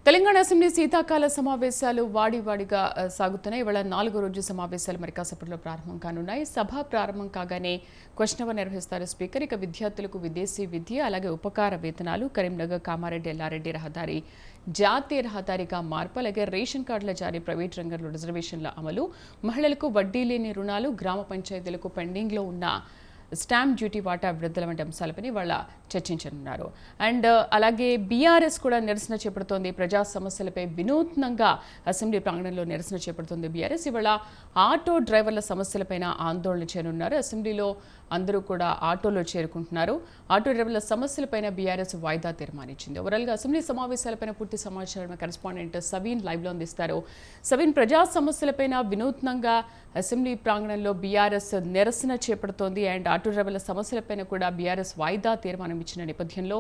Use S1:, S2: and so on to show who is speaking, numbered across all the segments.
S1: Telangana assembly శీతాకాల సమావేశాలు వాడివాడిగా సాగుతున్నాయి. ఇవాళ 4వ రోజు సమావేశాలు మరి కాసేపట్లో ప్రారంభం కానున్నాయి. సభ ప్రారంభం కాగానే క్వశ్చన్ అవర్ నిర్వహిస్తారు స్పీకర్. ఇక విద్యార్థులకు విదేశీ విద్య, అలాగే ఉపకార వేతనాలు, కరీంనగర్ కామారెడ్డి ఎల్లారెడ్డి రహదారి జాతీయ రహదారిగా మార్పు, అలాగే రేషన్ కార్డుల జారీ, ప్రైవేట్ రంగంలో రిజర్వేషన్ల అమలు, మహిళలకు వడ్డీ లేని రుణాలు, గ్రామ పంచాయతీలకు పెండింగ్లో ఉన్న స్టాంప్ డ్యూటీ వాటా విడుదల వంటి అంశాలపై వాళ్ళ చర్చించనున్నారు. అండ్ అలాగే బీఆర్ఎస్ కూడా నిరసన చేపడుతోంది. ప్రజా సమస్యలపై వినూత్నంగా అసెంబ్లీ ప్రాంగణంలో నిరసన చేపడుతోంది బీఆర్ఎస్. ఇవాళ ఆటో డ్రైవర్ల సమస్యలపైన ఆందోళన చేయనున్నారు. అసెంబ్లీలో అందరూ కూడా ఆటోలో చేరుకుంటున్నారు. ఆటో డ్రైవర్ల సమస్యలపైన బీఆర్ఎస్ వాయిదా తీర్మానించింది. ఓవరాల్గా అసెంబ్లీ సమావేశాలపైన పూర్తి సమాచారం కరెస్పాండెంట్ సవీన్ లైవ్లో అందిస్తారు. సవీన్, ప్రజా సమస్యలపైన వినూత్నంగా అసెంబ్లీ ప్రాంగణంలో బీఆర్ఎస్ నిరసన చేపడుతోంది. అండ్ ఆటో డ్రైవర్ల సమస్యలపైన కూడా బీఆర్ఎస్ వాయిదా తీర్మానం ఇచ్చిన నేపథ్యంలో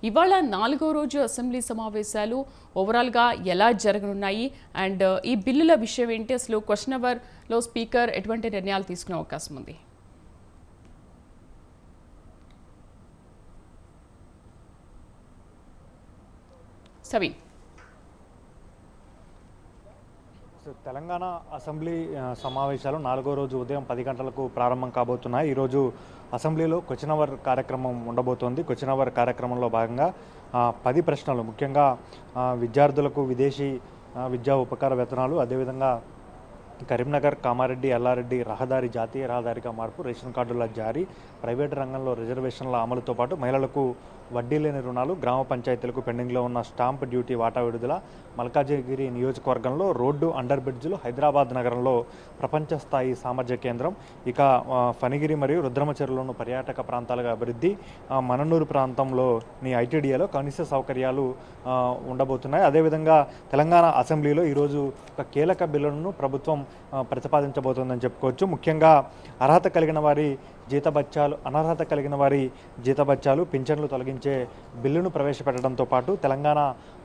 S1: ఇవాళ 4వ రోజు అసెంబ్లీ సమావేశాలు ఓవరాల్గా ఎలా జరగనున్నాయి, అండ్ ఈ బిల్లుల విషయం ఏంటి, అసలు క్వశ్చన్ అవర్లో స్పీకర్ ఎటువంటి నిర్ణయాలు తీసుకునే అవకాశం ఉంది? సవీన్.
S2: తెలంగాణ అసెంబ్లీ సమావేశాలు 4వ రోజు ఉదయం 10 గంటలకు ప్రారంభం కాబోతున్నాయి. ఈరోజు అసెంబ్లీలో క్వశ్చన్ అవర్ కార్యక్రమం ఉండబోతోంది. క్వశ్చన్ అవర్ కార్యక్రమంలో భాగంగా 10 ప్రశ్నలు, ముఖ్యంగా విద్యార్థులకు విదేశీ విద్యా ఉపకార వేతనాలు, అదేవిధంగా కరీంనగర్ కామారెడ్డి ఎల్లారెడ్డి రహదారి జాతీయ రహదారిగా మార్పు, రేషన్ కార్డుల జారీ, ప్రైవేటు రంగంలో రిజర్వేషన్ల అమలుతో పాటు మహిళలకు వడ్డీ లేని రుణాలు, గ్రామ పంచాయతీలకు పెండింగ్లో ఉన్న స్టాంప్ డ్యూటీ వాటా విడుదల, మల్కాజిగిరి నియోజకవర్గంలో రోడ్డు అండర్ బ్రిడ్జ్లు, హైదరాబాద్ నగరంలో ప్రపంచ స్థాయి సామర్థ్య కేంద్రం, ఇక ఫణిగిరి మరియు రుద్రమచెరులోను పర్యాటక ప్రాంతాలుగా అభివృద్ధి, మననూరు ప్రాంతంలోని ఐటీడీఏలో కనీస సౌకర్యాలు ఉండబోతున్నాయి. అదేవిధంగా తెలంగాణ అసెంబ్లీలో ఈరోజు ఒక కీలక బిల్లును ప్రభుత్వం ప్రతిపాదించబోతోందని చెప్పుకోవచ్చు. ముఖ్యంగా అర్హత కలిగిన వారి జీతభత్యాలు, అనర్హత కలిగిన వారి జీతభత్యాలు, పింఛన్లు తొలగించే బిల్లును ప్రవేశపెట్టడంతో పాటు తెలంగాణ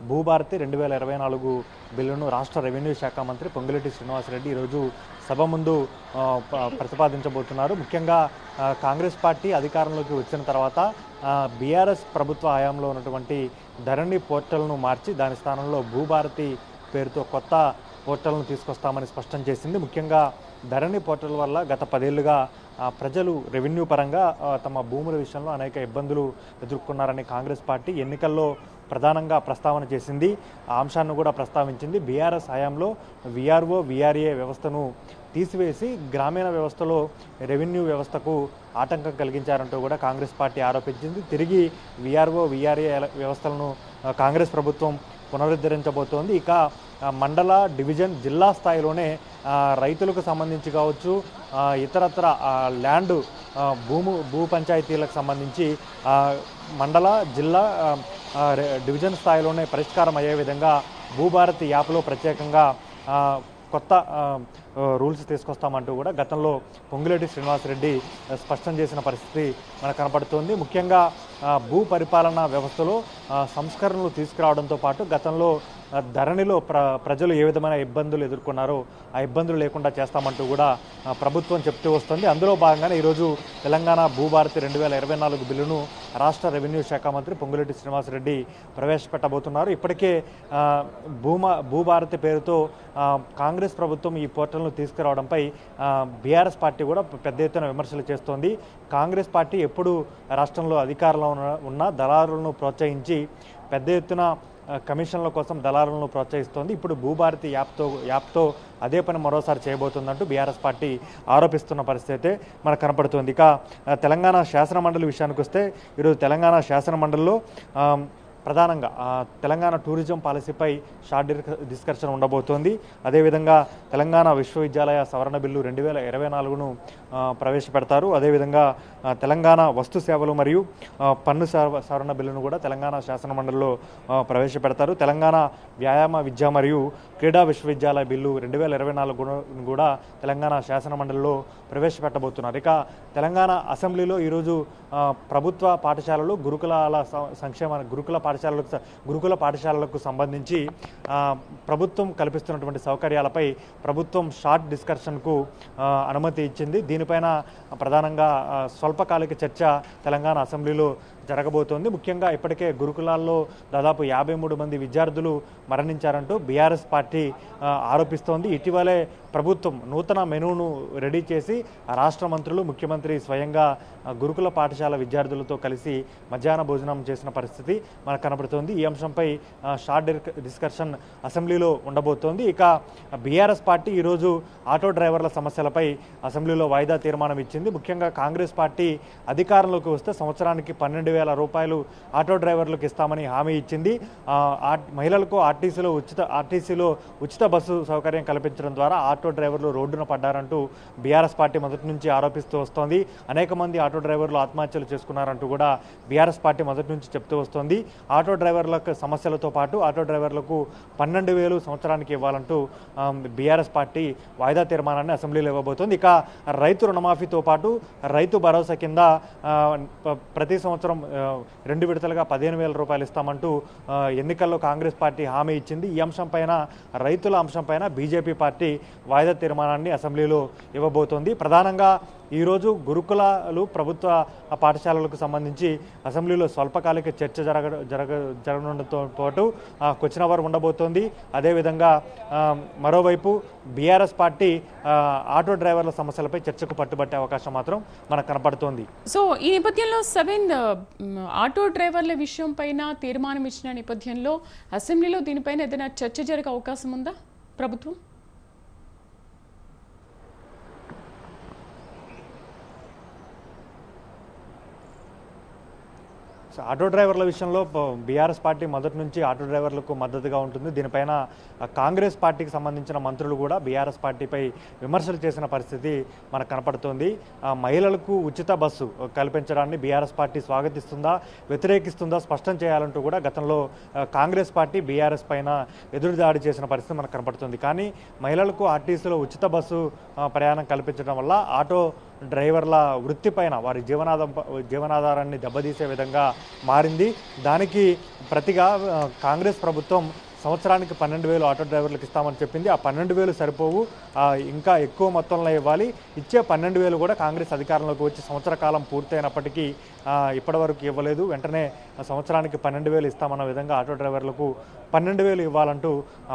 S2: భూభారతి 2024 బిల్లును రాష్ట్ర రెవెన్యూ శాఖ మంత్రి పొంగులేటి శ్రీనివాసరెడ్డి ఈరోజు సభ ముందు ప్రతిపాదించబోతున్నారు. ముఖ్యంగా కాంగ్రెస్ పార్టీ అధికారంలోకి వచ్చిన తర్వాత బీఆర్ఎస్ ప్రభుత్వ హయాంలో ఉన్నటువంటి ధరణి పోర్టల్ను మార్చి దాని స్థానంలో భూభారతి పేరుతో కొత్త పోర్టల్ను తీసుకొస్తామని స్పష్టం చేసింది. ముఖ్యంగా ధరణి పోర్టల్ వల్ల గత 10 ఏళ్లుగా ప్రజలు రెవెన్యూ పరంగా తమ భూముల విషయంలో అనేక ఇబ్బందులు ఎదుర్కొన్నారని కాంగ్రెస్ పార్టీ ఎన్నికల్లో ప్రధానంగా ప్రస్తావన చేసింది. ఆ అంశాన్ని కూడా ప్రస్తావించింది. బీఆర్ఎస్ హయాంలో వీఆర్ఓ వీఆర్ఏ వ్యవస్థను తీసివేసి గ్రామీణ వ్యవస్థలో రెవెన్యూ వ్యవస్థకు ఆటంకం కలిగించారంటూ కూడా కాంగ్రెస్ పార్టీ ఆరోపించింది. తిరిగి వీఆర్ఓ వీఆర్ఏ వ్యవస్థలను కాంగ్రెస్ ప్రభుత్వం పునరుద్ధరించబోతోంది. ఇక మండల, డివిజన్, జిల్లా స్థాయిలోనే రైతులకు సంబంధించి కావచ్చు, ఇతరత్ర ల్యాండ్ భూ పంచాయతీలకు సంబంధించి మండల, జిల్లా, డివిజన్ స్థాయిలోనే పరిష్కారం అయ్యే విధంగా భూభారతి యాప్లో ప్రత్యేకంగా కొత్త రూల్స్ తీసుకొస్తామంటూ కూడా గతంలో పొంగులేటి శ్రీనివాసరెడ్డి స్పష్టం చేసిన పరిస్థితి మనకు కనపడుతోంది. ముఖ్యంగా భూ పరిపాలనా వ్యవస్థలో సంస్కరణలు తీసుకురావడంతో పాటు గతంలో ధరణిలో ప్రజలు ఏ విధమైన ఇబ్బందులు ఎదుర్కొన్నారో ఆ ఇబ్బందులు లేకుండా చేస్తామంటూ కూడా ప్రభుత్వం చెప్తూ వస్తుంది. అందులో భాగంగానే ఈరోజు తెలంగాణ భూభారతి 2024 బిల్లును రాష్ట్ర రెవెన్యూ శాఖ మంత్రి పొంగులేటి శ్రీనివాసరెడ్డి ప్రవేశపెట్టబోతున్నారు. ఇప్పటికే భూభారతి పేరుతో కాంగ్రెస్ ప్రభుత్వం ఈ పోర్టల్ను తీసుకురావడంపై బీఆర్ఎస్ పార్టీ కూడా పెద్ద ఎత్తున విమర్శలు చేస్తోంది. కాంగ్రెస్ పార్టీ ఎప్పుడు రాష్ట్రంలో అధికారంలో ఉన్న దళారులను ప్రోత్సహించి పెద్ద ఎత్తున కమిషన్ల కోసం దళారులను ప్రోత్సహిస్తోంది. ఇప్పుడు భూభారతి యాప్తో అదే పని మరోసారి చేయబోతుందంటూ బీఆర్ఎస్ పార్టీ ఆరోపిస్తున్న పరిస్థితి మనకు కనపడుతుంది. ఇక తెలంగాణ శాసనమండలి విషయానికి వస్తే ఈరోజు తెలంగాణ శాసనమండలిలో ప్రధానంగా తెలంగాణ టూరిజం పాలసీపై షార్ట్ డిస్కషన్ ఉండబోతోంది. అదేవిధంగా తెలంగాణ విశ్వవిద్యాలయ సవరణ బిల్లు 2024ను ప్రవేశపెడతారు. అదేవిధంగా తెలంగాణ వస్తు సేవలు మరియు పన్ను సవరణ బిల్లును కూడా తెలంగాణ శాసనమండలిలో ప్రవేశపెడతారు. తెలంగాణ వ్యాయామ విద్య మరియు క్రీడా విశ్వవిద్యాలయ బిల్లు 2024 కూడా తెలంగాణ శాసనమండలిలో ప్రవేశపెట్టబోతున్నారు. ఇక తెలంగాణ అసెంబ్లీలో ఈరోజు ప్రభుత్వ పాఠశాలలు, గురుకుల పాఠశాలలకు సంబంధించి ప్రభుత్వం కల్పిస్తున్నటువంటి సౌకర్యాలపై ప్రభుత్వం షార్ట్ డిస్కషన్కు అనుమతి ఇచ్చింది. దీనిపైన ప్రధానంగా స్వల్పకాలిక చర్చ తెలంగాణ అసెంబ్లీలో జరగబోతోంది. ముఖ్యంగా ఇప్పటికే గురుకులాల్లో దాదాపు 53 మంది విద్యార్థులు మరణించారంటూ బీఆర్ఎస్ పార్టీ ఆరోపిస్తోంది. ఇటీవలే ప్రభుత్వం నూతన మెనూను రెడీ చేసి రాష్ట్ర మంత్రులు, ముఖ్యమంత్రి స్వయంగా గురుకుల పాఠశాల విద్యార్థులతో కలిసి మధ్యాహ్న భోజనం చేసిన పరిస్థితి మనకు కనబడుతోంది. ఈ అంశంపై షార్ట్ డిస్కషన్ అసెంబ్లీలో ఉండబోతోంది. ఇక బీఆర్ఎస్ పార్టీ ఈరోజు ఆటో డ్రైవర్ల సమస్యలపై అసెంబ్లీలో వాయిదా తీర్మానం ఇచ్చింది. ముఖ్యంగా కాంగ్రెస్ పార్టీ అధికారంలోకి వస్తే సంవత్సరానికి 12,000 రూపాయలు ఆటో డ్రైవర్లకు ఇస్తామని హామీ ఇచ్చింది. మహిళలకు ఆర్టీసీలో ఉచిత బస్సు సౌకర్యం కల్పించడం ద్వారా ఆటో డ్రైవర్లు రోడ్డున పడ్డారంటూ బీఆర్ఎస్ పార్టీ మొదటి నుంచి ఆరోపిస్తూ వస్తోంది. అనేక మంది ఆటో డ్రైవర్లు ఆత్మహత్యలు చేసుకున్నారంటూ కూడా బీఆర్ఎస్ పార్టీ మొదటి నుంచి చెప్తూ వస్తోంది. ఆటో డ్రైవర్లకు సమస్యలతో పాటు ఆటో డ్రైవర్లకు 12,000 సంవత్సరానికి ఇవ్వాలంటూ బీఆర్ఎస్ పార్టీ వాయిదా తీర్మానాన్ని అసెంబ్లీలో ఇవ్వబోతోంది. ఇక రైతు రుణమాఫీతో పాటు రైతు భరోసా కింద ప్రతి సంవత్సరం 2 విడతలుగా 15,000 రూపాయలు ఇస్తామంటూ ఎన్నికల్లో కాంగ్రెస్ పార్టీ హామీ ఇచ్చింది. ఈ అంశంపైన రైతుల అంశంపైన బీజేపీ పార్టీ వాయిదా తీర్మానాన్ని అసెంబ్లీలో ఇవ్వబోతోంది. ప్రధానంగా ఈరోజు గురుకులాలు ప్రభుత్వ పాఠశాలలకు సంబంధించి అసెంబ్లీలో స్వల్పకాలిక చర్చ జరగడంతో పాటు క్వశ్చన్ అవర్ ఉండబోతోంది. అదేవిధంగా మరోవైపు బీఆర్ఎస్ పార్టీ ఆటో డ్రైవర్ల సమస్యలపై చర్చకు పట్టుబట్టే అవకాశం మాత్రం మనకు కనపడుతోంది.
S1: సో ఈ నేపథ్యంలో ఆటో డ్రైవర్ల విషయం పైన తీర్మానం ఇచ్చిన నేపథ్యంలో అసెంబ్లీలో దీనిపైన ఏదైనా చర్చ జరిగే అవకాశం ఉందా ప్రభుత్వం?
S2: ఆటో డ్రైవర్ల విషయంలో బీఆర్ఎస్ పార్టీ మొదటి నుంచి ఆటో డ్రైవర్లకు మద్దతుగా ఉంటుంది. దీనిపైన కాంగ్రెస్ పార్టీకి సంబంధించిన మంత్రులు కూడా బీఆర్ఎస్ పార్టీపై విమర్శలు చేసిన పరిస్థితి మనకు కనపడుతోంది. మహిళలకు ఉచిత బస్సు కల్పించడాన్ని బీఆర్ఎస్ పార్టీ స్వాగతిస్తుందా, వ్యతిరేకిస్తుందా స్పష్టం చేయాలంటూ కూడా గతంలో కాంగ్రెస్ పార్టీ బీఆర్ఎస్ పైన ఎదురుదాడి చేసిన పరిస్థితి మనకు కనపడుతుంది. కానీ మహిళలకు ఆర్టీసీలో ఉచిత బస్సు ప్రయాణం కల్పించడం వల్ల ఆటో డ్రైవర్ల వృత్తిపైన వారి జీవనాధారాన్ని దెబ్బతీసే విధంగా మారింది. దానికి ప్రతిగా కాంగ్రెస్ ప్రభుత్వం సంవత్సరానికి 12,000 ఆటో డ్రైవర్లకు ఇస్తామని చెప్పింది. ఆ 12,000 సరిపోవు, ఇంకా ఎక్కువ మొత్తంలో ఇవ్వాలి. ఇచ్చే 12,000 కూడా కాంగ్రెస్ అధికారంలోకి వచ్చి సంవత్సర కాలం పూర్తయినప్పటికీ ఇప్పటివరకు ఇవ్వలేదు. వెంటనే సంవత్సరానికి 12,000 ఇస్తామన్న విధంగా ఆటో డ్రైవర్లకు 12,000 ఇవ్వాలంటూ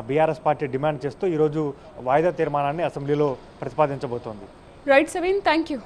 S2: బీఆర్ఎస్ పార్టీ డిమాండ్ చేస్తూ ఈరోజు వాయిదా తీర్మానాన్ని అసెంబ్లీలో ప్రతిపాదించబోతోంది.
S1: Right Saveen, thank you.